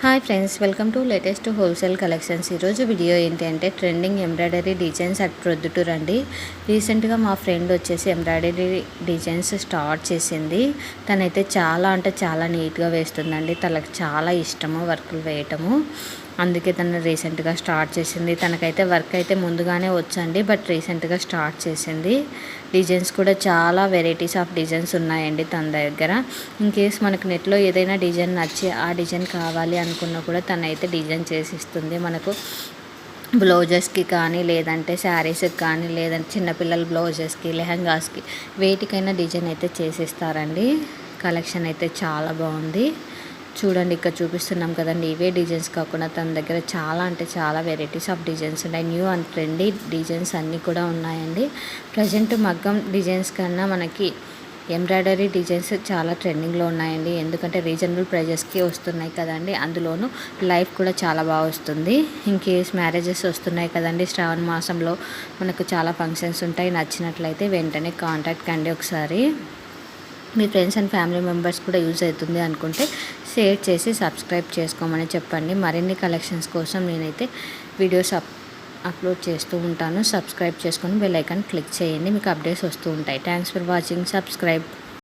Hi friends, welcome to latest wholesale collections. ఈరోజు video ఏంటి అంటే trending embroidery designs at Proddatur అండి. రీసెంట్గా మా ఫ్రెండ్ వచ్చేసి ఎంబ్రాయిడరీ డిజైన్స్ స్టార్ట్ చేసింది. తనైతే చాలా అంటే చాలా నీట్గా వేస్తుందండి. తనకు చాలా ఇష్టము వర్కులు వేయటము. అందుకే తను రీసెంట్గా స్టార్ట్ చేసింది. తనకైతే వర్క్ అయితే ముందుగానే వచ్చండి, బట్ రీసెంట్గా స్టార్ట్ చేసింది. డిజైన్స్ కూడా చాలా వెరైటీస్ ఆఫ్ డిజైన్స్ ఉన్నాయండి తన దగ్గర. ఇన్ కేస్ మనకు నెట్లో ఏదైనా డిజైన్ నచ్చి ఆ డిజైన్ కావాలి అనుకున్నా కూడా తనైతే డిజైన్ చేసిస్తుంది మనకు. బ్లౌజెస్కి కానీ, లేదంటే శారీస్కి కానీ, లేదంటే చిన్నపిల్లల బ్లౌజెస్కి, లెహంగాస్కి, వేటికైనా డిజైన్ అయితే చేసిస్తారండి. కలెక్షన్ అయితే చాలా బాగుంది. చూడండి, ఇక్కడ చూపిస్తున్నాం కదండి. ఇవే డిజైన్స్ కాకుండా తన దగ్గర చాలా అంటే చాలా వెరైటీస్ ఆఫ్ డిజైన్స్ ఉన్నాయి. న్యూ అండ్ ట్రెండీ డిజైన్స్ అన్నీ కూడా ఉన్నాయండి. ప్రజెంట్ మగ్గం డిజైన్స్ కన్నా మనకి ఎంబ్రాయిడరీ డిజైన్స్ చాలా ట్రెండింగ్లో ఉన్నాయండి. ఎందుకంటే రీజనబుల్ ప్రైజెస్కి వస్తున్నాయి కదండి. అందులోనూ లైఫ్ కూడా చాలా బాగా వస్తుంది. ఇన్ కేస్ మ్యారేజెస్ వస్తున్నాయి కదండి. శ్రావణ మాసంలో మనకు చాలా ఫంక్షన్స్ ఉంటాయి. నచ్చినట్లయితే వెంటనే కాంటాక్ట్ కండి ఒకసారి. మీ ఫ్రెండ్స్ అండ్ ఫ్యామిలీ మెంబర్స్ కూడా యూజ్ అవుతుంది అనుకుంటే షేర్ చేసి సబ్స్క్రైబ్ చేసుకోమని చెప్పండి. మరిన్ని కలెక్షన్స్ కోసం నేనైతే వీడియోస్ అప్లోడ్ చేస్తూ ఉంటాను. సబ్స్క్రైబ్ చేసుకొని బెల్ ఐకాన్ క్లిక్ చేయండి, మీకు అప్డేట్స్ వస్తూ ఉంటాయి. Thanks for watching. సబ్స్క్రైబ్.